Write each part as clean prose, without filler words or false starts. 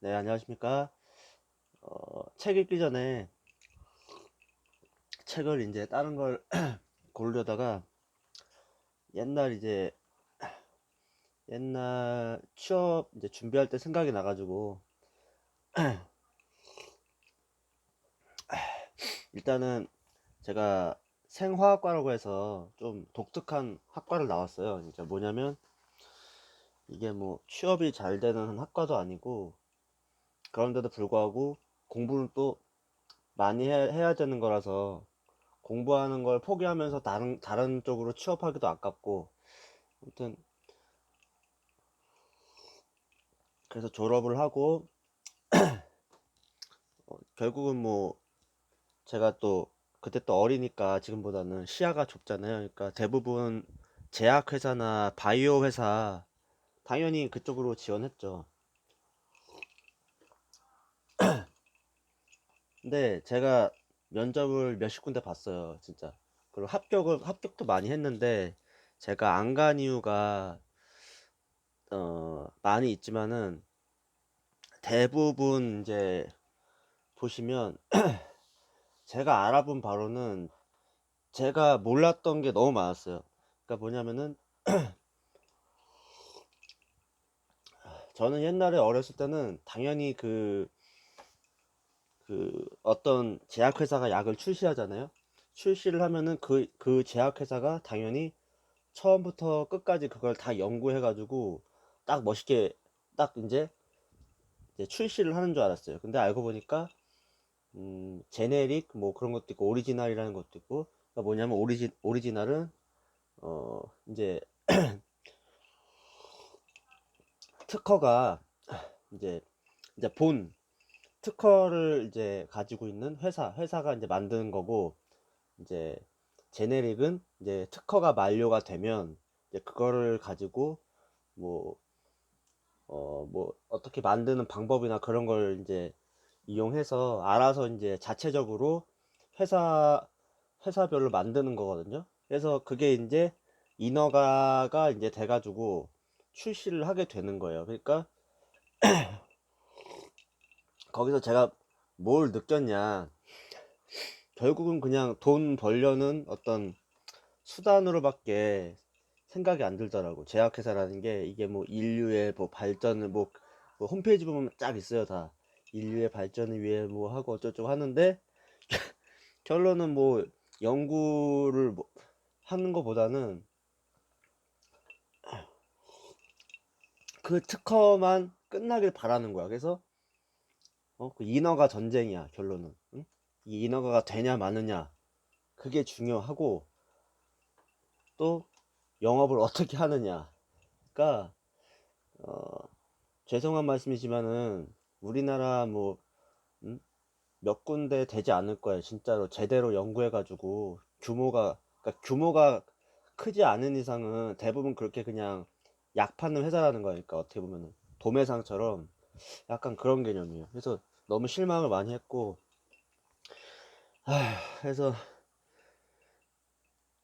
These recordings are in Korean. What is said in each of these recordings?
네, 안녕하십니까. 책 읽기 전에 책을 이제 다른 걸 고르려다가 옛날 이제 옛날 취업 이제 준비할 때 생각이 나가지고 일단은 제가 생화학과라고 해서 좀 독특한 학과를 나왔어요. 그러니까 뭐냐면 이게 뭐 취업이 잘 되는 학과도 아니고 그런데도 불구하고 공부는 또 많이 해야 되는 거라서 공부하는 걸 포기하면서 다른 쪽으로 취업하기도 아깝고 아무튼 그래서 졸업을 하고 결국은 뭐 제가 또 그때 또 어리니까 지금보다는 시야가 좁잖아요. 그러니까 대부분 제약회사나 바이오 회사 당연히 그쪽으로 지원했죠. 근데 제가 면접을 몇십 군데 봤어요, 진짜. 그리고 합격도 많이 했는데 제가 안 간 이유가 많이 있지만은 대부분 이제 보시면 제가 알아본 바로는 제가 몰랐던 게 너무 많았어요. 그러니까 뭐냐면은 저는 옛날에 어렸을 때는 당연히 그 어떤 제약회사가 약을 출시하잖아요. 출시를 하면은 그 제약회사가 당연히 처음부터 끝까지 그걸 다 연구해가지고 딱 멋있게 딱 이제 출시를 하는 줄 알았어요. 근데 알고 보니까 제네릭 뭐 그런 것도 있고 오리지널이라는 것도 있고 그러니까 뭐냐면 오리지널은 이제 특허가 이제 본 특허를 이제 가지고 있는 회사가 이제 만드는 거고 이제 제네릭은 이제 특허가 만료가 되면 이제 그거를 가지고 뭐 뭐 어떻게 만드는 방법이나 그런 걸 이제 이용해서 알아서 이제 자체적으로 회사 회사별로 만드는 거거든요. 그래서 그게 이제 인허가가 이제 돼가지고 출시를 하게 되는 거예요. 그러니까 거기서 제가 뭘 느꼈냐, 결국은 그냥 돈 벌려는 어떤 수단으로밖에 생각이 안 들더라고. 제약회사라는 게 이게 뭐 인류의 뭐 발전을 뭐 홈페이지 보면 쫙 있어요. 다 인류의 발전을 위해 뭐 하고 어쩌고저쩌고 하는데 결론은 뭐 연구를 뭐 하는 것보다는 그 특허만 끝나길 바라는 거야. 그래서 그 인허가 전쟁이야, 결론은. 응? 이 인허가가 되냐 마느냐 그게 중요하고 또 영업을 어떻게 하느냐. 그러니까 죄송한 말씀이지만은 우리나라 뭐 몇 군데 되지 않을 거예요. 진짜로 제대로 연구해가지고 그러니까 규모가 크지 않은 이상은 대부분 그렇게 그냥 약 파는 회사라는 거니까 어떻게 보면은 도매상처럼 약간 그런 개념이에요. 그래서 너무 실망을 많이 했고,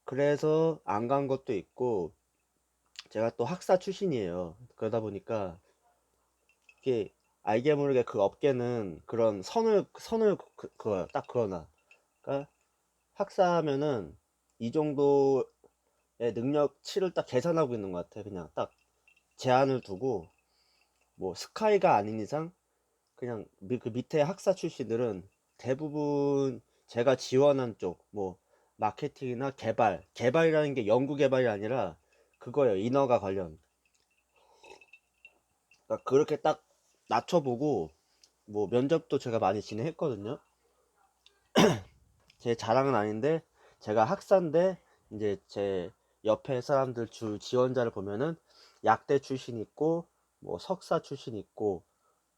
그래서 안 간 것도 있고 제가 또 학사 출신이에요. 그러다 보니까 이게 알게 모르게 그 업계는 그런 선을 딱 그어놔. 그러니까 학사하면은 이 정도의 능력치를 딱 계산하고 있는 것 같아. 그냥 딱 제한을 두고 뭐 스카이가 아닌 이상 그냥 그 밑에 학사 출신들은 대부분 제가 지원한 쪽 뭐 마케팅이나 개발이라는 게 연구 개발이 아니라 그거예요. 인허가 관련. 그러니까 그렇게 딱 낮춰보고 뭐 면접도 제가 많이 진행했거든요. 제 자랑은 아닌데 제가 학사인데 이제 제 옆에 사람들 주 지원자를 보면은 약대 출신 있고 뭐 석사 출신 있고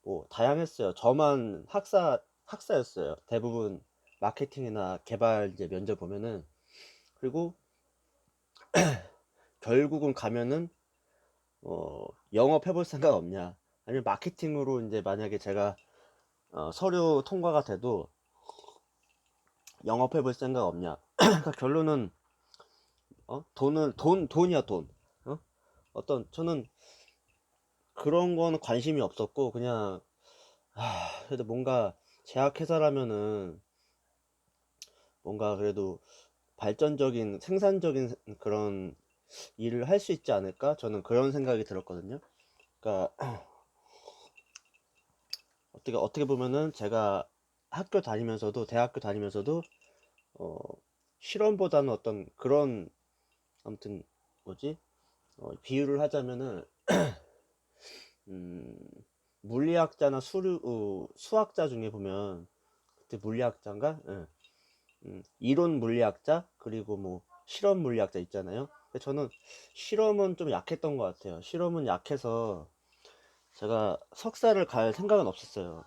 뭐 다양했어요. 저만 학사였어요. 대부분 마케팅이나 개발 이제 면접 보면은. 그리고 결국은 가면은 영업해 볼 생각 없냐, 아니면 마케팅으로 이제 만약에 제가 서류 통과가 돼도 영업해 볼 생각 없냐. 그러니까 결론은 돈이야, 돈. 어떤 저는 그런 거는 관심이 없었고 그냥 그래도 뭔가 제약회사라면은 뭔가 그래도 발전적인 생산적인 그런 일을 할 수 있지 않을까? 저는 그런 생각이 들었거든요. 그러니까 어떻게 보면은 제가 학교 다니면서도 대학교 다니면서도 어, 실험보다는 어떤 그런 아무튼 뭐지? 비유를 하자면은 음, 물리학자나 수학자 중에 보면 그때 물리학자인가? 예. 이론 물리학자 그리고 뭐 실험 물리학자 있잖아요. 근데 저는 실험은 좀 약했던 것 같아요. 실험은 약해서 제가 석사를 갈 생각은 없었어요.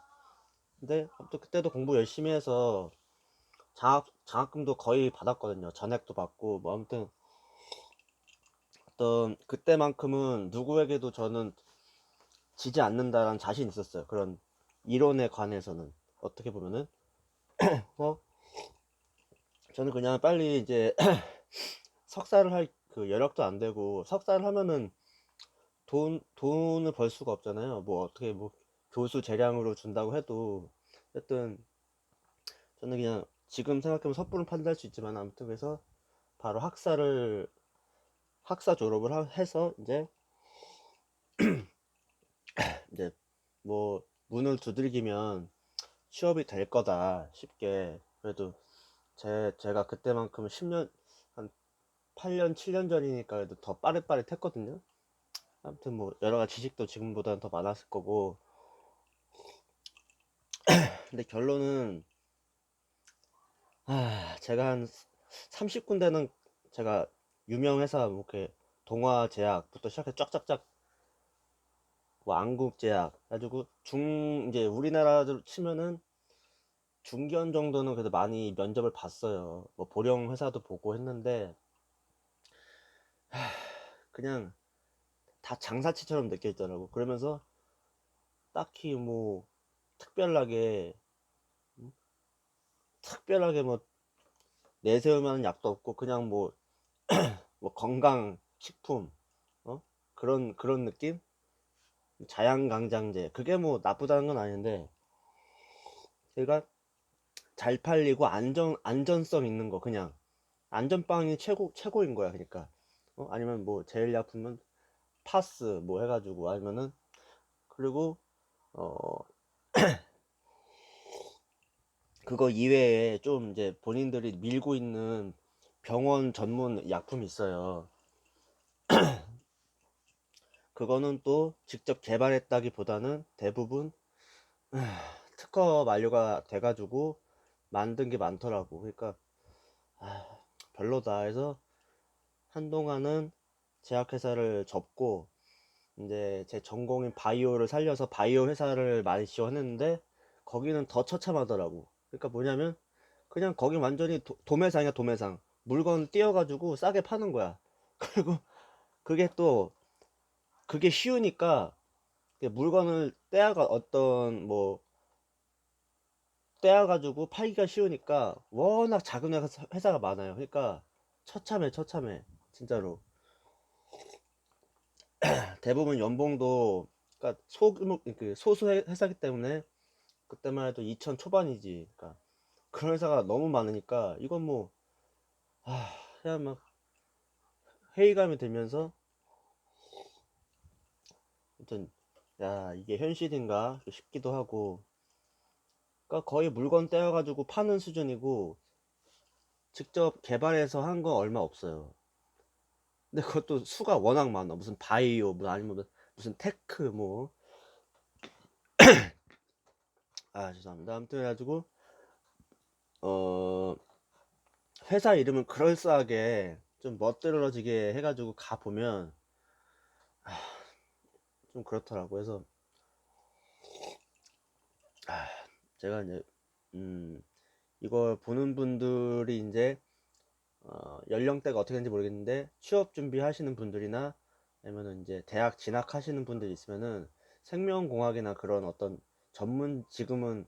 근데 아무튼 그때도 공부 열심히 해서 장학금도 거의 받았거든요. 전액도 받고 뭐 아무튼 어떤 그때만큼은 누구에게도 저는 지지 않는다라는 자신 있었어요. 그런 이론에 관해서는 어떻게 보면은 어? 저는 그냥 빨리 이제 석사를 할 그 여력도 안 되고 석사를 하면은 돈을 벌 수가 없잖아요. 뭐 어떻게 뭐 교수 재량으로 준다고 해도 어쨌든 저는 그냥 지금 생각하면 섣부른 판단할 수 있지만 아무튼 그래서 바로 학사 졸업을 해서 이제 뭐 문을 두들기면 취업이 될 거다 쉽게. 그래도 제가 그때만큼 10년 한 8년 7년 전이니까 그래도 더 빠릿빠릿했거든요. 아무튼 뭐 여러가지 지식도 지금보다는 더 많았을 거고. 근데 결론은 제가 한 30군데는 제가 유명 회사 뭐 이렇게 동화제약부터 시작해서 쫙쫙쫙 뭐 안국제약 가지고 이제 우리나라로 치면은 중견 정도는 그래도 많이 면접을 봤어요. 뭐 보령 회사도 보고 했는데 그냥 다 장사치처럼 느껴지더라고. 그러면서 딱히 뭐 특별하게 특별하게 뭐 내세울 만한 약도 없고 그냥 뭐 건강 식품 어? 그런 느낌? 자양강장제 그게 뭐 나쁘다는 건 아닌데 제가 잘 팔리고 안전성 있는 거 그냥 안전빵이 최고인 거야. 그러니까 아니면 뭐 제일약품은 파스 뭐 해가지고 아니면은 그리고 어 그거 이외에 좀 이제 본인들이 밀고 있는 병원 전문 약품이 있어요. 그거는 또 직접 개발했다기보다는 대부분 특허 만료가 돼가지고 만든 게 많더라고. 그러니까 별로다 해서 한동안은 제약회사를 접고 이제 제 전공인 바이오를 살려서 바이오 회사를 많이 지원했는데 거기는 더 처참하더라고. 그러니까 뭐냐면 그냥 거기 완전히 도매상이야. 도매상 물건 띄어가지고 싸게 파는 거야. 그리고 그게 또 그게 쉬우니까 물건을 떼어가 어떤 뭐 떼어가지고 팔기가 쉬우니까 워낙 작은 회사가 많아요. 그러니까 처참해 진짜로. 대부분 연봉도 그러니까 소규모 그 소수 회사기 때문에 그때만 해도 2천 초반이지. 그러니까 그런 회사가 너무 많으니까 이건 뭐 그냥 막 회의감이 들면서 아무튼 야 이게 현실인가 싶기도 하고. 그러니까 거의 물건 떼어가지고 파는 수준이고 직접 개발해서 한 건 얼마 없어요. 근데 그것도 수가 워낙 많아. 무슨 바이오 뭐 아니면 무슨 테크 뭐 죄송합니다. 아무튼 해가지고 어 회사 이름은 그럴싸하게 좀 멋들어지게 해가지고 가보면 좀 그렇더라고. 그래서 제가 이제 이걸 보는 분들이 이제 연령대가 어떻게 되는지 모르겠는데 취업 준비하시는 분들이나 아니면은 이제 대학 진학하시는 분들이 있으면은 생명공학이나 그런 어떤 전문 지금은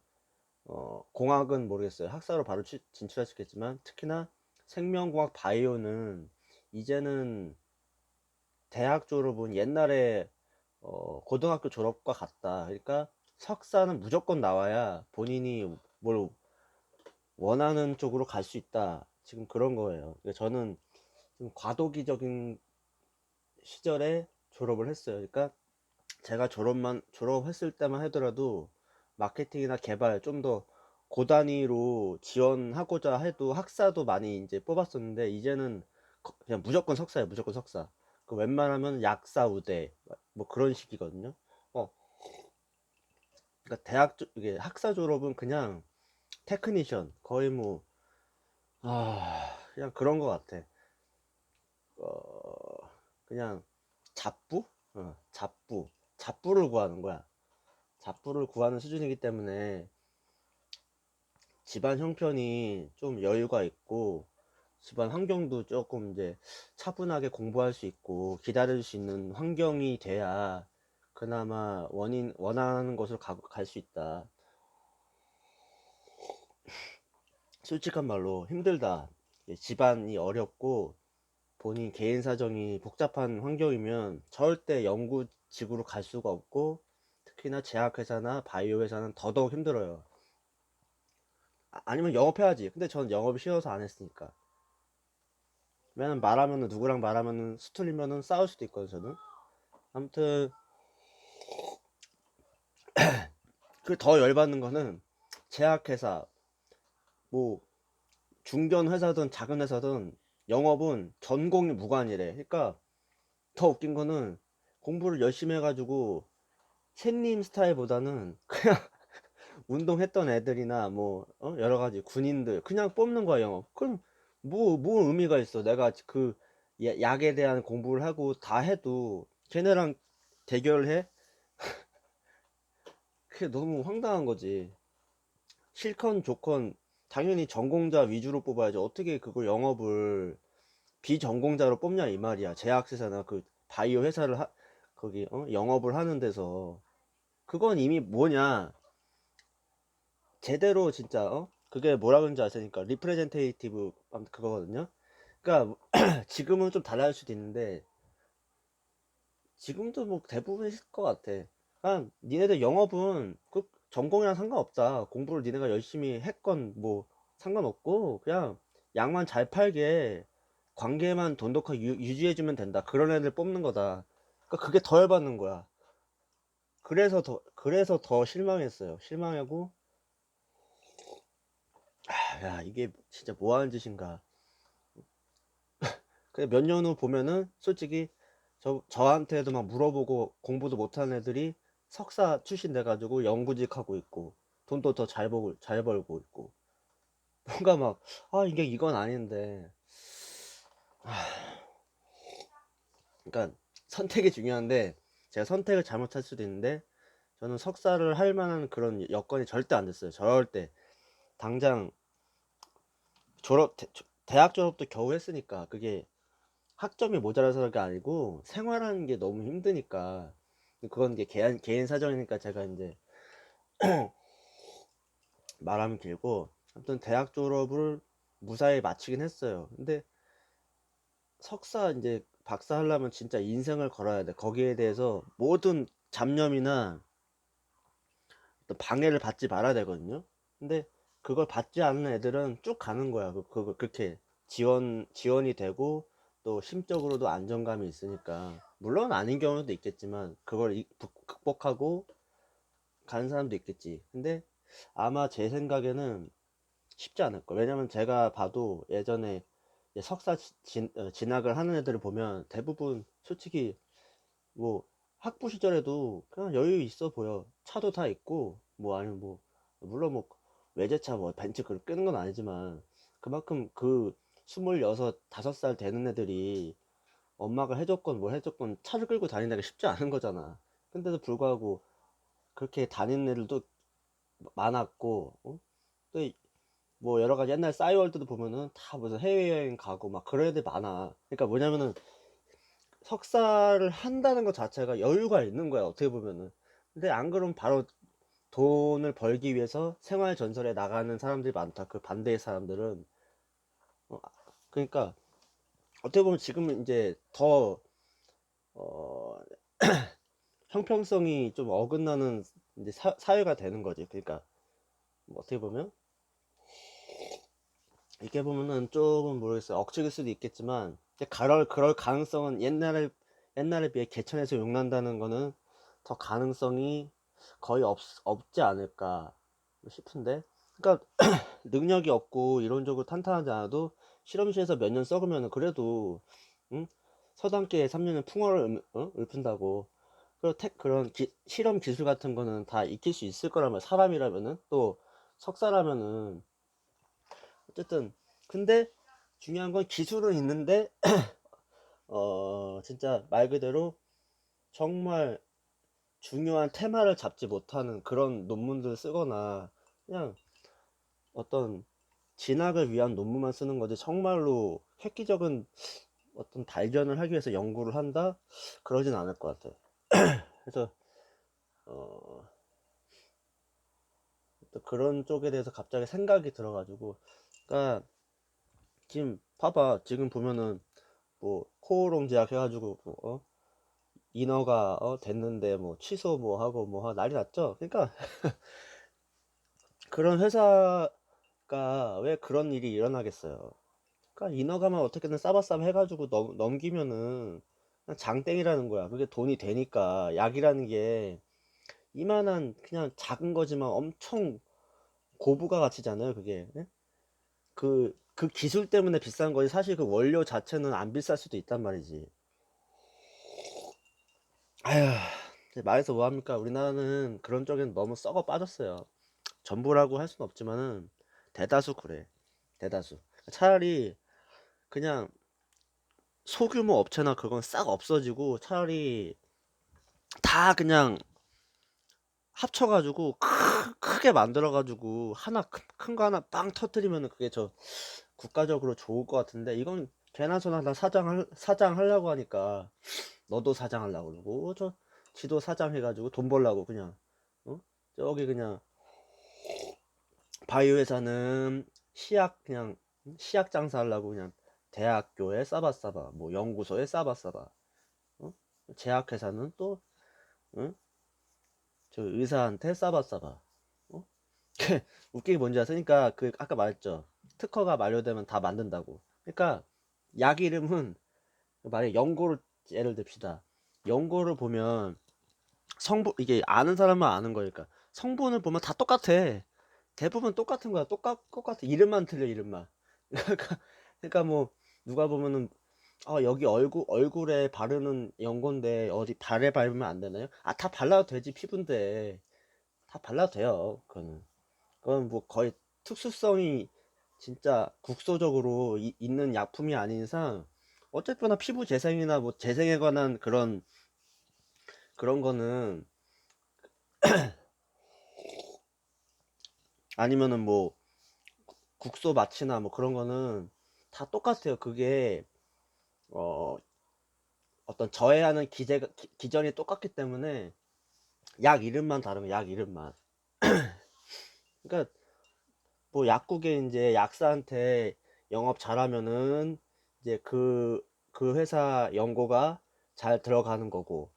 공학은 모르겠어요. 학사로 바로 진출할 수 있겠지만 특히나 생명공학 바이오는 이제는 대학 졸업은 옛날에 고등학교 졸업과 같다. 그러니까 석사는 무조건 나와야 본인이 뭘 원하는 쪽으로 갈 수 있다. 지금 그런 거예요. 그러니까 저는 좀 과도기적인 시절에 졸업을 했어요. 그러니까 제가 졸업했을 때만 하더라도 마케팅이나 개발 좀 더 고단위로 지원하고자 해도 학사도 많이 이제 뽑았었는데, 이제는 그냥 무조건 석사예요. 무조건 석사. 그 웬만하면 약사 우대 뭐 그런 식이거든요. 어 그러니까 이게 학사 졸업은 그냥 테크니션 거의 뭐 그냥 그런 거 같아. 어 그냥 잡부 잡부를 구하는 거야. 잡부를 구하는 수준이기 때문에 집안 형편이 좀 여유가 있고, 집안 환경도 조금 이제 차분하게 공부할 수 있고 기다릴 수 있는 환경이 돼야 그나마 원하는 곳으로 갈 수 있다. 솔직한 말로 힘들다. 집안이 어렵고 본인 개인 사정이 복잡한 환경이면 절대 연구직으로 갈 수가 없고, 특히나 제약회사나 바이오 회사는 더더욱 힘들어요. 아니면 영업해야지. 근데 전 영업이 싫어서 안 했으니까. 왜냐면 말하면은, 누구랑 말하면은 수틀리면은 싸울 수도 있거든 저는. 아무튼 그 더 열받는 거는, 제약회사 뭐 중견 회사든 작은 회사든 영업은 전공이 무관이래. 그러니까 더 웃긴 거는, 공부를 열심히 해가지고 샌님 스타일보다는 그냥 운동했던 애들이나 뭐 여러 가지 군인들 그냥 뽑는 거야 영업. 그럼 뭐 의미가 있어? 내가 그 약에 대한 공부를 하고 다 해도 걔네랑 대결해? 그게 너무 황당한 거지. 실컨 조컨 당연히 전공자 위주로 뽑아야지. 어떻게 그걸 영업을 비전공자로 뽑냐 이 말이야. 제약회사나 그 바이오 회사를 거기 영업을 하는 데서. 그건 이미 뭐냐, 제대로 진짜 그게 뭐라 그런지 아십니까? 리프레젠테이티브 그거거든요. 그러니까 지금은 좀 달라질 수도 있는데, 지금도 뭐 대부분일 것 같아. 그냥 니네들 영업은 그 전공이랑 상관없다. 공부를 니네가 열심히 했건 뭐 상관없고, 그냥 약만 잘 팔게 관계만 돈독하게 유지해주면 된다. 그런 애들 뽑는 거다. 그러니까 그게 더 열받는 거야. 그래서 더 실망했어요. 실망하고, 야 이게 진짜 뭐 하는 짓인가. 그래 몇 년 후 보면은 솔직히 저한테도 막 물어보고 공부도 못하는 애들이 석사 출신 돼가지고 연구직 하고 있고 돈도 더 잘 벌고 있고, 뭔가 막 이게 이건 아닌데. 그러니까 선택이 중요한데 제가 선택을 잘못할 수도 있는데, 저는 석사를 할 만한 그런 여건이 절대 안 됐어요. 절대. 당장 대학 졸업도 겨우 했으니까, 그게 학점이 모자라서가 아니고 생활하는 게 너무 힘드니까. 그건 이게 개인 사정이니까 제가 이제 말하면 길고, 아무튼 대학 졸업을 무사히 마치긴 했어요. 근데 석사 이제 박사 하려면 진짜 인생을 걸어야 돼. 거기에 대해서 모든 잡념이나 어떤 방해를 받지 말아야 되거든요. 근데 그걸 받지 않는 애들은 쭉 가는 거야. 그거 그렇게 지원이 되고 또 심적으로도 안정감이 있으니까. 물론 아닌 경우도 있겠지만 그걸 극복하고 가는 사람도 있겠지. 근데 아마 제 생각에는 쉽지 않을 거야. 왜냐면 제가 봐도 예전에 이제 석사 진학을 하는 애들을 보면 대부분 솔직히 뭐 학부 시절에도 그냥 여유 있어 보여. 차도 다 있고 뭐, 아니면 뭐 물론 뭐 외제차 뭐 벤츠 그걸 끄는 건 아니지만, 그만큼 그 26, 5살 되는 애들이 엄마가 해줬건 뭐 해줬건 차를 끌고 다니는 게 쉽지 않은 거잖아. 근데도 불구하고 그렇게 다니는 애들도 많았고, 또 뭐 여러 가지 옛날 싸이월드도 보면은 다 무슨 해외여행 가고 막 그런 애들 많아. 그러니까 뭐냐면은 석사를 한다는 것 자체가 여유가 있는 거야 어떻게 보면은. 근데 안 그러면 바로 돈을 벌기 위해서 생활 전선에 나가는 사람들이 많다. 그 반대의 사람들은. 그러니까 어떻게 보면 지금은 이제 더 어, 형평성이 좀 어긋나는 이제 사회가 되는 거지. 그러니까 뭐 어떻게 보면 이렇게 보면은 조금 모르겠어요. 억측일 수도 있겠지만 그럴 가능성은 옛날에 비해 개천에서 용난다는 거는 더 가능성이 거의 없지 않을까 싶은데, 그러니까 능력이 없고 이론적으로 탄탄하지 않아도 실험실에서 몇 년 썩으면 그래도 응? 서당계에 3년은 풍어를 읊은다고. 그런 실험 기술 같은 거는 다 익힐 수 있을 거라면, 사람이라면은, 또 석사라면은. 어쨌든 근데 중요한 건 기술은 있는데 진짜 말 그대로 정말 중요한 테마를 잡지 못하는 그런 논문들 쓰거나, 그냥 어떤 진학을 위한 논문만 쓰는 거지 정말로 획기적인 어떤 발견을 하기 위해서 연구를 한다? 그러진 않을 것 같아. 그래서 어, 또 그런 쪽에 대해서 갑자기 생각이 들어가지고, 그러니까 지금 봐봐, 지금 보면은 뭐 코오롱 제약 해가지고 뭐, 인허가 됐는데 뭐 취소 뭐 하고 뭐 난리 났죠. 그러니까 그런 회사가 왜 그런 일이 일어나겠어요. 그러니까 인허가만 어떻게든 싸바싸바 해가지고 넘기면은 그냥 장땡이라는 거야. 그게 돈이 되니까. 약이라는 게 이만한 그냥 작은 거지만 엄청 고부가 가치잖아요, 그게. 예? 그 기술 때문에 비싼 거지, 사실 그 원료 자체는 안 비쌀 수도 있단 말이지. 아휴, 이제 말해서 뭐합니까? 우리나라는 그런 쪽엔 너무 썩어 빠졌어요. 전부라고 할 수는 없지만은 대다수 그래. 대다수. 차라리 그냥 소규모 업체나 그건 싹 없어지고, 차라리 다 그냥 합쳐가지고 크게 만들어가지고 하나 큰 거 하나 빵 터뜨리면은 그게 저 국가적으로 좋을 것 같은데, 이건 개나 소나 다 사장 하려고 하니까 너도 사장 하려고 그러고 저 지도 사장 해가지고 돈 벌라고 그냥 어? 저기 그냥 바이오 회사는 그냥 시약 장사하려고 그냥 대학교에 싸바싸바, 뭐 연구소에 싸바싸바, 어? 제약회사는 또 응? 저 의사한테 싸바싸바, 어? 웃기게 뭔지 아세요? 그 아까 말했죠. 특허가 만료되면 다 만든다고. 그러니까 약 이름은, 만약에 연고를 예를 듭시다. 연고를 보면 성분, 이게 아는 사람만 아는 거니까 성분을 보면 다 똑같아. 대부분 똑같은 거야. 똑같아. 이름만 틀려, 이름만. 그러니까 뭐 누가 보면은 여기 얼굴에 바르는 연고인데 어디 발에 바르면 안 되나요? 다 발라도 되지, 피부인데. 다 발라도 돼요. 그건 뭐 거의 특수성이 진짜 국소적으로 있는 약품이 아닌 이상, 어쨌거나 피부 재생이나 뭐 재생에 관한 그런 거는, 아니면은 뭐 국소 마취나 뭐 그런 거는 다 똑같아요. 그게 어 어떤 저해하는 기전이 똑같기 때문에 약 이름만 다르면 약 이름만. 그러니까 뭐 약국에 이제 약사한테 영업 잘하면은 이제 그 회사 연고가 잘 들어가는 거고,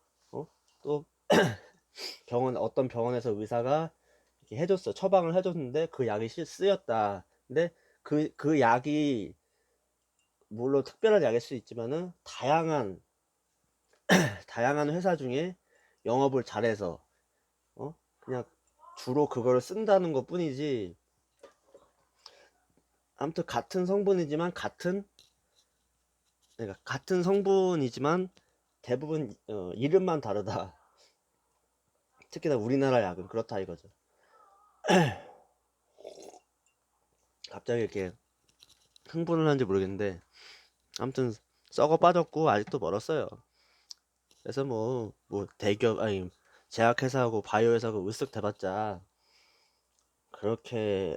또 어떤 병원에서 의사가 이렇게 처방을 해줬는데 그 약이 쓰였다. 근데 그 약이 물론 특별한 약일 수 있지만은 다양한 회사 중에 영업을 잘해서 그냥 주로 그걸 쓴다는 것 뿐이지. 아무튼 그러니까 같은 성분이지만 대부분 이름만 다르다. 특히나 우리나라 약은 그렇다 이거죠. 갑자기 이렇게 흥분을 하는지 모르겠는데, 아무튼 썩어 빠졌고 아직도 멀었어요. 그래서 뭐 대기업, 아니 제약회사하고 바이오 회사하고 으쓱 대봤자 그렇게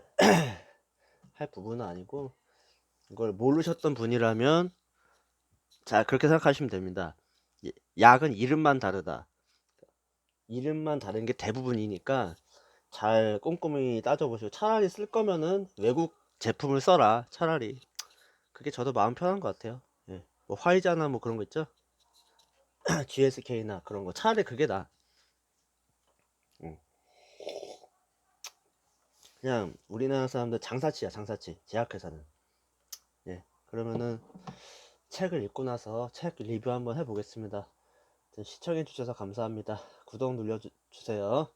할 부분은 아니고, 이걸 모르셨던 분이라면 자, 그렇게 생각하시면 됩니다. 약은 이름만 다르다. 이름만 다른 게 대부분이니까 잘 꼼꼼히 따져보시고, 차라리 쓸 거면은 외국 제품을 써라. 차라리 그게 저도 마음 편한 것 같아요. 예. 뭐 화이자나 뭐 그런 거 있죠. GSK나 그런 거 차라리 그게 나. 응. 그냥 우리나라 사람들 장사치야, 장사치. 제약회사는. 예. 그러면은 책을 읽고 나서 책 리뷰 한번 해보겠습니다. 시청해주셔서 감사합니다. 구독 눌러주세요.